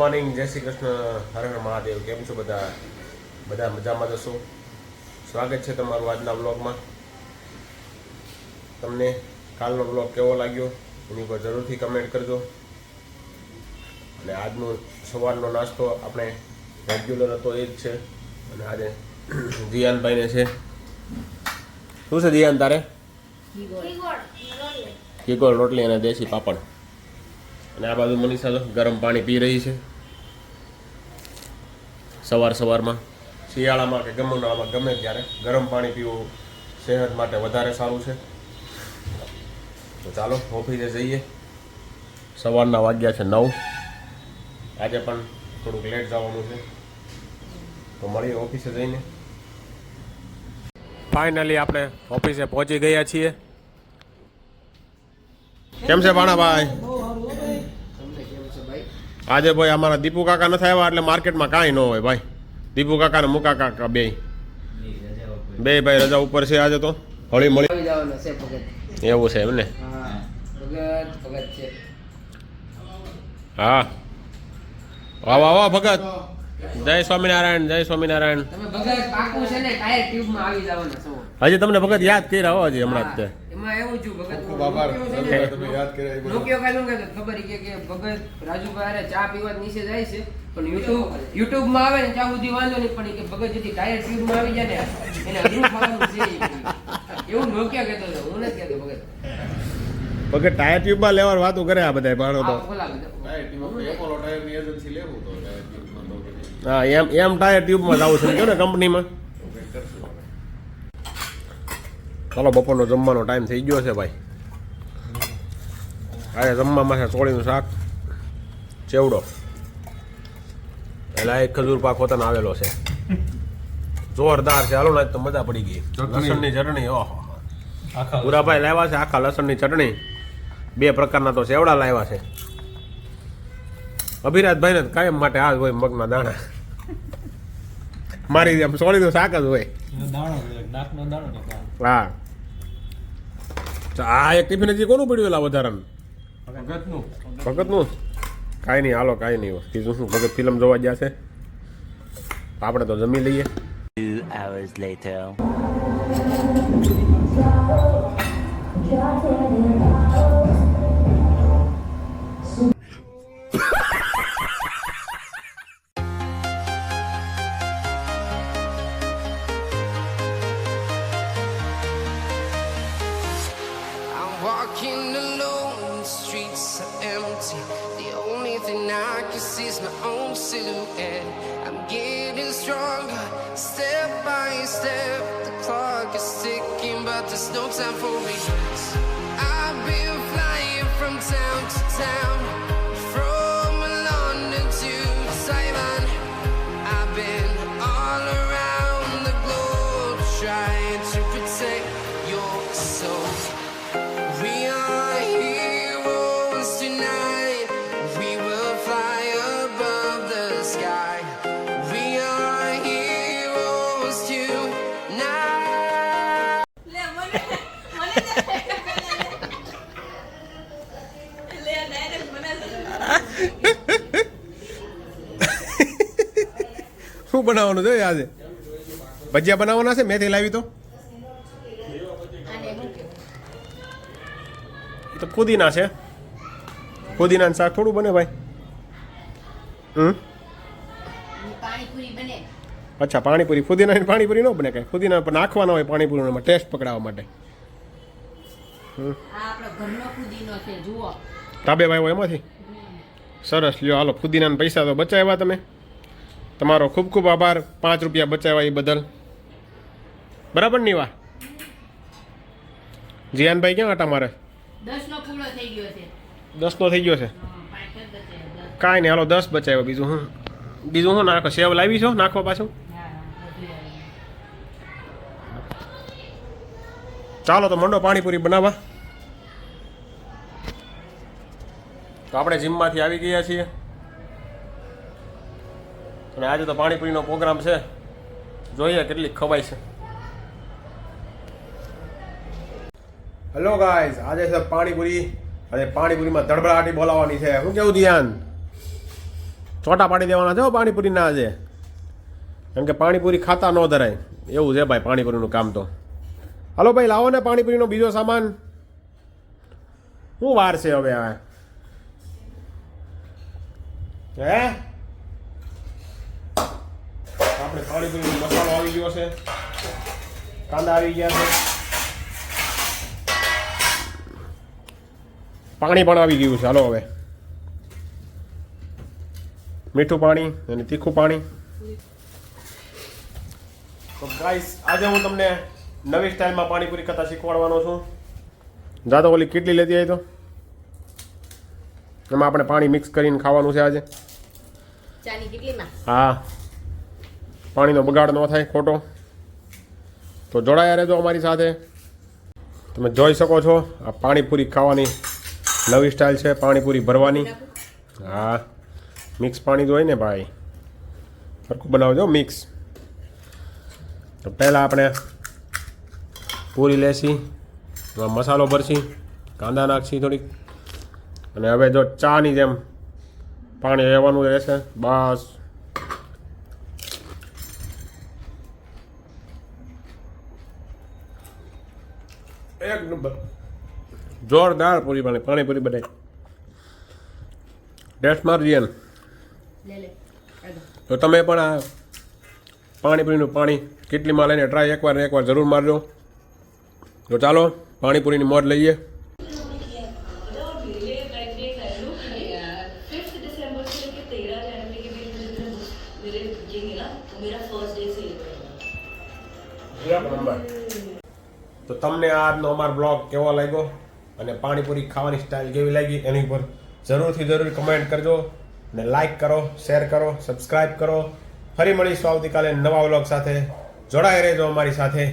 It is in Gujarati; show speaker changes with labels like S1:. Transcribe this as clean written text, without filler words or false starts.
S1: મોર્નિંગ, જય શ્રી કૃષ્ણ, હર હર મહાદેવ. કેમ છો બધા? બધા મજામાં જશો? સ્વાગત છે તમારું આજના બ્લોગમાં. તમને કાલનો બ્લોગ કેવો લાગ્યો એની પર જરૂરથી કમેન્ટ કરજો. અને આજનો સવારનો નાસ્તો આપણે રેગ્યુલર હતો એ જ છે. અને આજે જીયાનભાઈને છે. શું છે જીયાન તારે? કીગોળ રોટલી અને દેશી પાપડ. અને આ બાજુ મનીષા ગરમ પાણી પી રહી છે સવારમાં. શિયાળામાં કે ઉનાળામાં ગમે ત્યારે ગરમ પાણી પીવું સેહત માટે વધારે સારું છે. તો ચાલો ઓફિસે જઈએ. સવારના વાગ્યા છે 9. આજે પણ થોડુંક લેટ જવાનું છે, તો મળીએ ઓફિસે જઈને. ફાઇનલી આપણે ઓફિસે પહોંચી ગયા છીએ. કેમ છે ભાણાભાઈ? આજે ભાઈ અમારા દીપુ કાકા નથી આવ્યા એટલે માર્કેટમાં કાંઈ ન હોય ભાઈ. દીપુ કાકા ને મુકા કાકા બે ભાઈ રજા ઉપર છે આજે. તો હળી મળી એવું છે એમને? હા, વાહ વાહ ભગત. જય સ્વામિનારાયણ, જય સ્વામિનારાયણ. હજી તમને ભગત યાદ કર્યા હો હજી હમણાં જ.
S2: એમાં એવું છું ભગત,
S1: ખૂબ આભાર તમે યાદ કર્યા.
S2: ખબર કે ભગત રાજુભાઈ ચા પીવા નીચે જાય છે, પણ યુટ્યુબ માં આવે ને ત્યાં સુધી વાંધો નહીં, પણ કે ભગત જેથી ટાયર ટ્યુબ માં આવી જાય ને એને અઘરું ખાવાનું છે એવું નોકિયા કહેતો હતો. હું નથી કહેતો ભગત.
S1: ભગત ટાયર ટ્યુબ માં લેવાની વાતો કરે આ બધા ભાણો તો. હા, એમ ટાયર ટ્યુબ માં જવું છે ને કંપનીમાં. ચાલો, બપોરનો જમવાનો ટાઈમ થઈ ગયો છે ભાઈ. આજે જમવામાં છે ચોળીનું શાક, ચેવડો, એટલે એક ખજૂર પાક હોતાનો આવેલો છે, જોરદાર છે. હાલો ને તો મજા પડી ગઈ. લસણની ચટણી, ઓહો. પુરાભાઈ લાવ્યા છે આખા લસણની ચટણી. 2 પ્રકારના તો ચેવડા લાવ્યા છે. અભિરાજભાઈ ને કાયમ માટે આ જ હોય મગના દાણા. મારી આમ ચોળીનું શાક જ હોય. હા, આ એક ટિફિન હજી કોનું પડ્યું એલા વધારાનું? ભગતનું. કાંઈ નહીં, હાલો કાંઈ નહીં. બીજું શું, ભગત ફિલ્મ જોવા ગયા છે, આપણે તો જમી લઈએ.
S3: 2 hours later.
S4: Walking alone, the streets are empty. The only thing I can see is my own silhouette. I'm getting stronger, step by step. The clock is ticking, but there's no time for regrets. I've been flying from town to town, from London to Taiwan. I've been all around the globe trying to protect your soul. We are heroes tonight. We will fly above the sky. We are heroes tonight.
S1: શું બનાવવાનું છે આજે? ભજીયા બનાવવાના છે. મેથી લાવી તો ફુદીના છે. ફુદીનાનું શાક થોડું બને ભાઈ. અચ્છા, પાણીપુરી. ફુદીનાની પાણીપુરી ન બને કાંઈ. ફુદીના પર નાખવાના હોય પાણીપુરીમાં ટેસ્ટ પકડાવવા માટે. તાબે ભાઈ હોય એમાંથી. સરસ, લ્યો હાલો. ફુદીનાના પૈસા તો બચાવ્યા તમે. તમારો ખૂબ ખૂબ આભાર. 5 રૂપિયા બચાવ્યા એ બદલ. બરાબર ની વાત? જીયાનભાઈ ક્યાં હતા મારે?
S2: 10નો પૂરો થઈ ગયો છે.
S1: 10નો થઈ ગયો છે. કાંઈ નહીં, હાલો 10 બચાવ્યો. બીજું શું નાખો? સેવ લાવી છો નાખવા પાછું? ચાલો તો મંડો પાણીપુરી બનાવવા. તો આપણે જીમમાંથી આવી ગયા છીએ અને આજે તો પાણીપુરીનો પ્રોગ્રામ છે. જોઈએ કેટલી ખવાય છે. હેલો ગાઈઝ, આજે છે પાણીપુરી અને પાણીપુરીમાં ધડબડાટી બોલાવવાની છે. શું કેવું ધ્યાન? ચોટા પાડી દેવાના છે પાણીપુરીના આજે, કેમ કે પાણીપુરી ખાતા ન ધરાય એવું છે ભાઈ પાણીપુરીનું કામ તો. હાલો ભાઈ લાવો ને પાણીપુરીનો બીજો સામાન. શું વાર છે હવે આ? હે આપણે પાણીપુરીનો મસાલો આવી ગયો છે, કાંદા આવી ગયા છે, પાણી પણ આવી ગયું છે. હાલો હવે મીઠું પાણી અને તીખું પાણી. તો ગાઈસ આજે હું તમને નવી સ્ટાઇલમાં પાણીપુરી કરતા શીખવાડવાનો છું. જા તો ઓલી કેટલી લેતી આવી તો એમાં આપણે પાણી મિક્સ કરીને ખાવાનું છે આજે.
S5: ચાની કેટલીમાં?
S1: હા, પાણીનો બગાડ ન થાય ખોટો. તો જોડાયા રહેજો અમારી સાથે. તમે જોઈ શકો છો આ પાણીપુરી ખાવાની નવી સ્ટાઇલ છે, પાણીપુરી ભરવાની. હા, મિક્સ પાણી તો હોય ને ભાઈ, સરખું બનાવજો મિક્સ. તો પહેલાં આપણે પૂરી લેશી, એમાં મસાલો ભરશી, કાંદા નાખશી થોડીક, અને હવે જો ચાની જેમ પાણી રહેવાનું રહેશે બસ. એક નંબર જોરદાર પૂરી પાણીપુરી બનાવી. ટેસ્ટ મારજી.
S5: લે આગળ.
S1: તો તમે પણ આ પાણીપુરીનું પાણી કેટલીમાં લઈને ટ્રાય એકવાર ને એકવાર જરૂર મારજો. તો ચાલો પાણીપુરીની મોજ લઈએ.
S6: 5 दिसंबर से लेकर 13 जनवरी के बीच में मेरे ये मिला तो मेरा फर्स्ट डे से
S1: તો તમને આજનો અમારો બ્લોગ કેવો લાગ્યો અને પાણીપુરી ખાવાની સ્ટાઇલ કેવી લાગી એની ઉપર જરૂરથી જરૂર કમેન્ટ કરજો, અને લાઈક કરો, શેર કરો, સબસ્ક્રાઈબ કરો. ફરી મળીશું આવતીકાલે નવા બ્લોગ સાથે. જોડાઈ રહેજો અમારી સાથે.